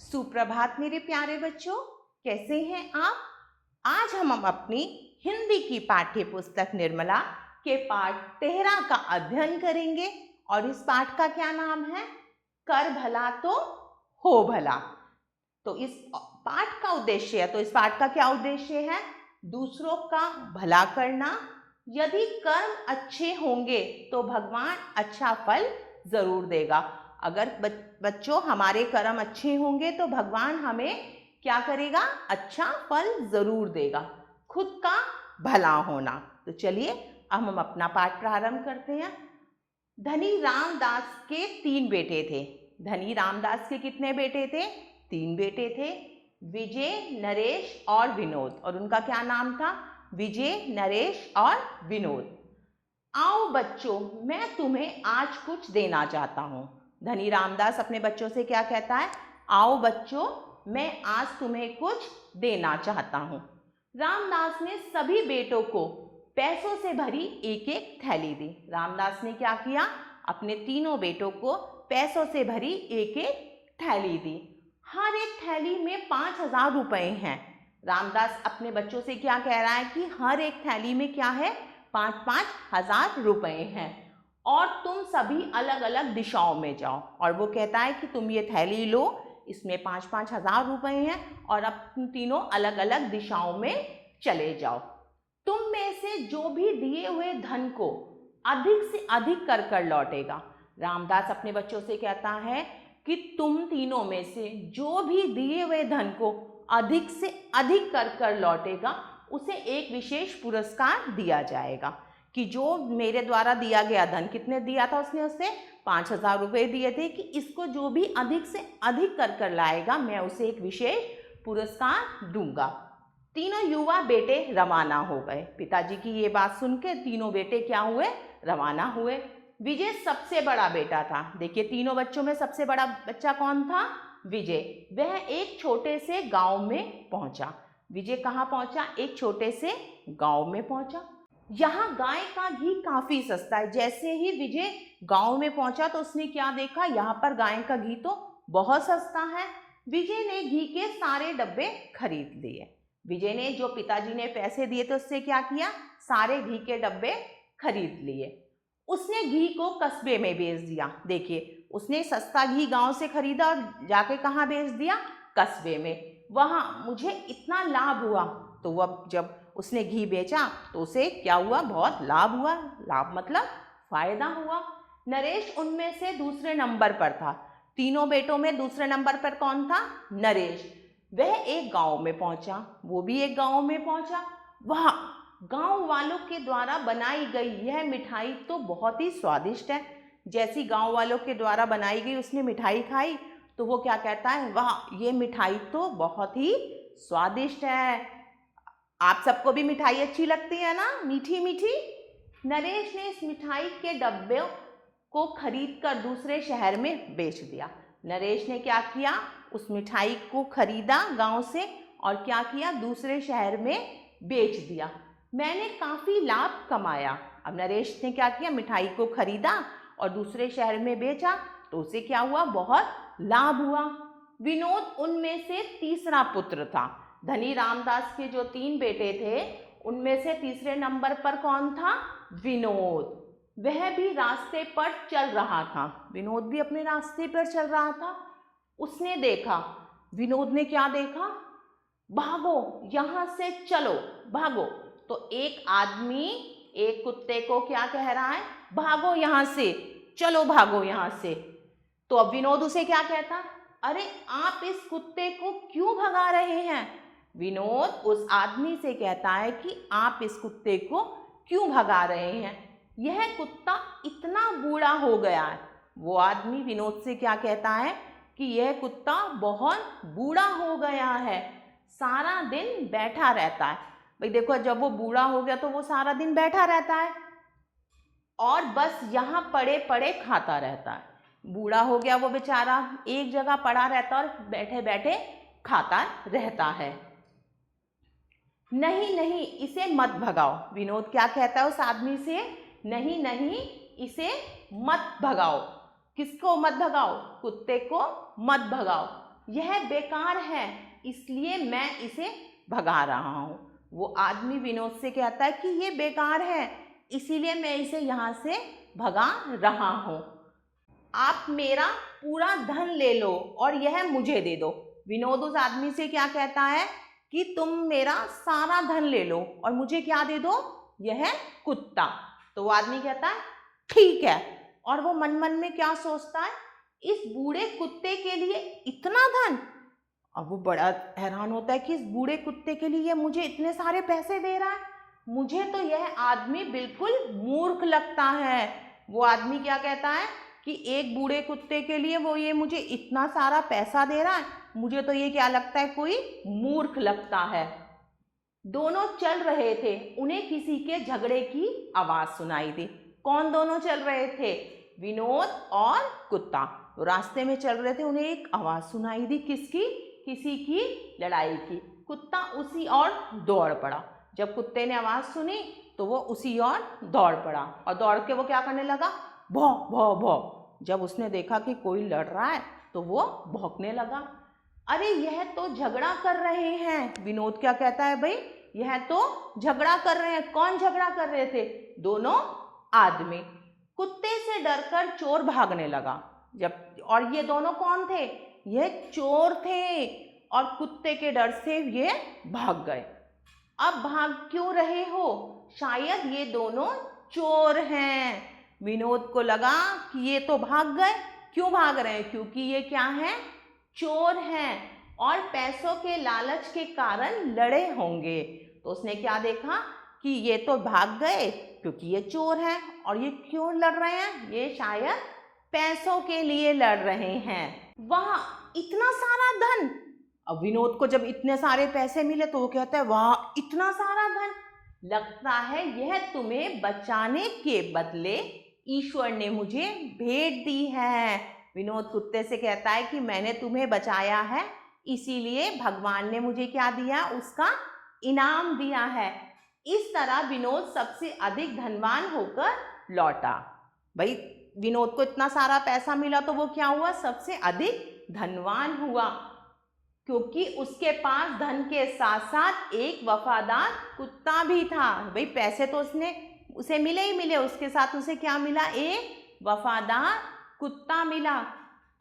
सुप्रभात मेरे प्यारे बच्चों, कैसे हैं आप। आज हम अपनी हिंदी की पाठ्य पुस्तक निर्मला के पाठ 13 का अध्ययन करेंगे और इस पाठ का क्या नाम है, कर भला तो हो भला। तो इस पाठ का क्या उद्देश्य है, दूसरों का भला करना। यदि कर्म अच्छे होंगे तो भगवान अच्छा फल जरूर देगा। अगर बच्चों हमारे कर्म अच्छे होंगे तो भगवान हमें क्या करेगा, अच्छा फल जरूर देगा। खुद का भला होना। तो चलिए अब हम अपना पाठ प्रारंभ करते हैं। धनी रामदास के 3 बेटे थे। धनी रामदास के कितने बेटे थे? 3 बेटे थे, विजय, नरेश और विनोद। और उनका क्या नाम था? विजय, नरेश और विनोद। आओ बच्चों, मैं तुम्हें आज कुछ देना चाहता हूँ। धनी रामदास अपने बच्चों से क्या कहता है? आओ बच्चों, मैं आज तुम्हें कुछ देना चाहता हूँ। रामदास ने सभी बेटों को पैसों से भरी एक एक थैली दी। रामदास ने क्या किया? अपने तीनों बेटों को पैसों से भरी एक एक थैली दी। हर एक थैली में 5,000 रुपए हैं। रामदास अपने बच्चों से क्या कह रहा है कि हर एक थैली में क्या है, 5-5 हजार रुपए हैं और तुम सभी अलग अलग दिशाओं में जाओ। और वो कहता है कि तुम ये थैली लो, इसमें 5-5 हजार रुपए हैं और अब तुम तीनों अलग अलग दिशाओं में चले जाओ। तुम में से जो भी दिए हुए धन को अधिक से अधिक कर कर लौटेगा। रामदास अपने बच्चों से कहता है कि तुम तीनों में से जो भी दिए हुए धन को अधिक से अधिक कर कर लौटेगा उसे एक विशेष पुरस्कार दिया जाएगा। कि जो मेरे द्वारा दिया गया धन, कितने दिया था उसने? उसे 5,000 रुपये दिए थे कि इसको जो भी अधिक से अधिक कर कर लाएगा मैं उसे एक विशेष पुरस्कार दूंगा। तीनों युवा बेटे रवाना हो गए। पिताजी की ये बात सुन के तीनों बेटे क्या हुए? रवाना हुए। विजय सबसे बड़ा बेटा था। देखिए तीनों बच्चों में सबसे बड़ा बच्चा कौन था? विजय। वह एक छोटे से गांव में पहुंचा। विजय कहाँ पहुंचा? एक छोटे से गांव में पहुंचा। यहाँ गाय का घी काफी सस्ता है। जैसे ही विजय गांव में पहुंचा तो उसने क्या देखा, यहाँ पर गाय का घी तो बहुत सस्ता है। विजय ने घी के सारे डब्बे खरीद लिए। विजय ने, जो पिताजी ने पैसे दिए थे उससे क्या किया, सारे घी के डब्बे खरीद लिए। उसने घी को कस्बे में बेच दिया। देखिए उसने सस्ता घी गांव से खरीदा और जाके कहाँ बेच दिया? कस्बे में। वहां मुझे इतना लाभ हुआ। तो वह जब उसने घी बेचा तो उसे क्या हुआ? बहुत लाभ हुआ। लाभ मतलब फायदा हुआ। नरेश उनमें से दूसरे नंबर पर था। तीनों बेटों में दूसरे नंबर पर कौन था? नरेश। वह एक गांव में पहुंचा। वो भी एक गांव में पहुंचा। वह गांव वालों के द्वारा बनाई गई यह मिठाई तो बहुत ही स्वादिष्ट है। जैसी गांव वालों के द्वारा बनाई गई उसने मिठाई खाई तो वो क्या कहता है, वाह ये मिठाई तो बहुत ही स्वादिष्ट है। आप सबको भी मिठाई अच्छी लगती है ना, मीठी मीठी। नरेश ने इस मिठाई के डब्बे को खरीद कर दूसरे शहर में बेच दिया। नरेश ने क्या किया, उस मिठाई को खरीदा गांव से और क्या किया, दूसरे शहर में बेच दिया। मैंने काफी लाभ कमाया। अब नरेश ने क्या किया, मिठाई को खरीदा और दूसरे शहर में बेचा तो उसे क्या हुआ, बहुत लाभ हुआ। विनोद उनमें से तीसरा पुत्र था। धनी रामदास के जो 3 बेटे थे उनमें से तीसरे नंबर पर कौन था? विनोद। वह भी रास्ते पर चल रहा था। विनोद भी अपने रास्ते पर चल रहा था। उसने देखा, विनोद ने क्या देखा, भागो यहाँ से चलो, भागो। तो एक आदमी एक कुत्ते को क्या कह रहा है, भागो यहाँ से, चलो भागो यहाँ से। तो अब विनोद उसे क्या कहता, अरे आप इस कुत्ते को क्यों भगा रहे हैं? विनोद उस आदमी से कहता है कि आप इस कुत्ते को क्यों भगा रहे हैं, यह कुत्ता इतना बूढ़ा हो गया है। वो आदमी विनोद से क्या कहता है कि यह कुत्ता बहुत बूढ़ा हो गया है, सारा दिन बैठा रहता है। भाई देखो, जब वो बूढ़ा हो गया तो वो सारा दिन बैठा रहता है और बस यहाँ पड़े पड़े खाता रहता है। बूढ़ा हो गया वो बेचारा, एक जगह पड़ा रहता और बैठे बैठे खाता रहता है। नहीं नहीं, इसे मत भगाओ। विनोद क्या कहता है उस आदमी से, नहीं नहीं इसे मत भगाओ। किसको मत भगाओ? कुत्ते को मत भगाओ। यह बेकार है, इसलिए मैं इसे भगा रहा हूँ। वो आदमी विनोद से कहता है कि ये बेकार है, इसीलिए मैं इसे यहाँ से भगा रहा हूँ। आप मेरा पूरा धन ले लो और यह मुझे दे दो। विनोद उस आदमी से क्या कहता है कि तुम मेरा सारा धन ले लो और मुझे क्या दे दो, यह कुत्ता। तो वो आदमी कहता है ठीक है, और वो मन मन में क्या सोचता है, इस बूढ़े कुत्ते के लिए इतना धन। अब वो बड़ा हैरान होता है कि इस बूढ़े कुत्ते के लिए मुझे इतने सारे पैसे दे रहा है, मुझे तो यह आदमी बिल्कुल मूर्ख लगता है। वो आदमी क्या कहता है कि एक बूढ़े कुत्ते के लिए वो ये मुझे इतना सारा पैसा दे रहा है, मुझे तो ये क्या लगता है, कोई मूर्ख लगता है। दोनों चल रहे थे, उन्हें किसी के झगड़े की आवाज सुनाई दी। कौन दोनों चल रहे थे, विनोद और कुत्ता। तो रास्ते में चल रहे थे, उन्हें एक आवाज सुनाई दी, किसकी, किसी की लड़ाई की। कुत्ता उसी ओर दौड़ पड़ा। जब कुत्ते ने आवाज सुनी तो वो उसी ओर दौड़ पड़ा और दौड़ के वो क्या करने लगा, भौ भौ भौ। जब उसने देखा कि कोई लड़ रहा है तो वो भौंकने लगा। अरे यह तो झगड़ा कर रहे हैं। विनोद क्या कहता है, भाई यह तो झगड़ा कर रहे हैं। कौन झगड़ा कर रहे थे, दोनों आदमी। कुत्ते से डरकर चोर भागने लगा। और ये दोनों कौन थे, ये चोर थे, और कुत्ते के डर से ये भाग गए। अब भाग क्यों रहे हो, शायद ये दोनों चोर हैं। विनोद को लगा कि ये तो भाग गए। क्यों भाग रहे हैं, क्योंकि ये क्या है, चोर हैं और पैसों के लालच के कारण लड़े होंगे। तो उसने क्या देखा कि ये तो भाग गए क्योंकि ये चोर हैं, और ये क्यों लड़ रहे हैं, ये शायद पैसों के लिए लड़ रहे हैं। वाह इतना सारा धन। अब विनोद को जब इतने सारे पैसे मिले तो वो कहता है वाह इतना सारा धन, लगता है यह तुम्हें बचाने के बदले ईश्वर ने मुझे भेंट दी है। विनोद कुत्ते से कहता है कि मैंने तुम्हें बचाया है, इसीलिए भगवान ने मुझे क्या दिया, उसका इनाम दिया है। इस तरह विनोद सबसे अधिक धनवान होकर लौटा। भाई विनोद को इतना सारा पैसा मिला तो वो क्या हुआ, सबसे अधिक धनवान हुआ, क्योंकि उसके पास धन के साथ साथ एक वफादार कुत्ता भी था। भाई पैसे तो उसे मिले ही मिले, उसके साथ उसे क्या मिला, एक वफादार कुत्ता मिला।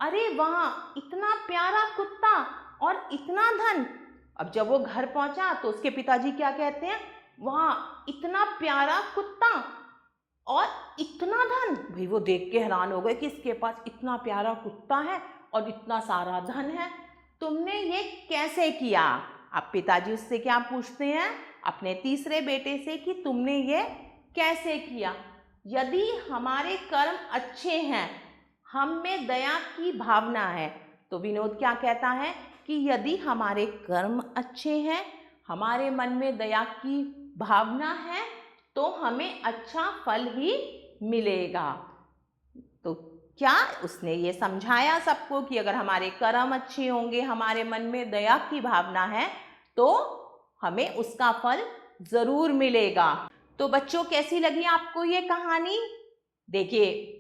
अरे वाह इतना प्यारा कुत्ता और इतना धन। अब जब वो घर पहुंचा तो उसके पिताजी क्या कहते हैं, वाह इतना प्यारा कुत्ता और इतना धन। भाई वो देख के हैरान हो गए कि इसके पास इतना प्यारा कुत्ता है और इतना सारा धन है, तुमने ये कैसे किया। अब पिताजी उससे क्या पूछते हैं, अपने तीसरे बेटे से, कि तुमने ये कैसे किया। यदि हमारे कर्म अच्छे हैं, हम में दया की भावना है। तो विनोद क्या कहता है कि यदि हमारे कर्म अच्छे हैं, हमारे मन में दया की भावना है, तो हमें अच्छा फल ही मिलेगा। तो क्या उसने ये समझाया सबको कि अगर हमारे कर्म अच्छे होंगे, हमारे मन में दया की भावना है, तो हमें उसका फल जरूर मिलेगा। तो बच्चों कैसी लगी आपको ये कहानी। देखिए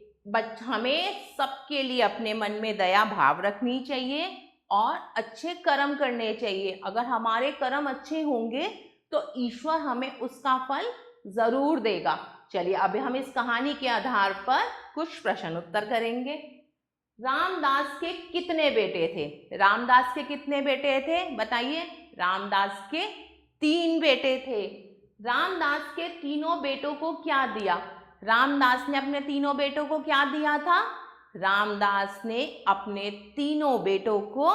हमें सबके लिए अपने मन में दया भाव रखनी चाहिए और अच्छे कर्म करने चाहिए। अगर हमारे कर्म अच्छे होंगे तो ईश्वर हमें उसका फल जरूर देगा। चलिए अब हम इस कहानी के आधार पर कुछ प्रश्न उत्तर करेंगे। रामदास के कितने बेटे थे, रामदास के कितने बेटे थे बताइए। रामदास के 3 बेटे थे। रामदास के तीनों बेटों को क्या दिया, रामदास ने अपने तीनों बेटों को क्या दिया था, रामदास ने अपने तीनों बेटों को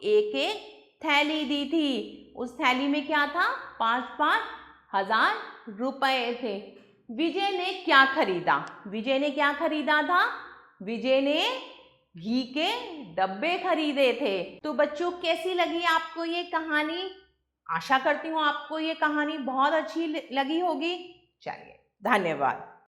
एक एक थैली दी थी। उस थैली में क्या था, 5-5 हजार रुपए थे। विजय ने क्या खरीदा, विजय ने क्या खरीदा था, विजय ने घी के डब्बे खरीदे थे। तो बच्चों कैसी लगी आपको ये कहानी। आशा करती हूँ आपको ये कहानी बहुत अच्छी लगी होगी। चलिए धन्यवाद।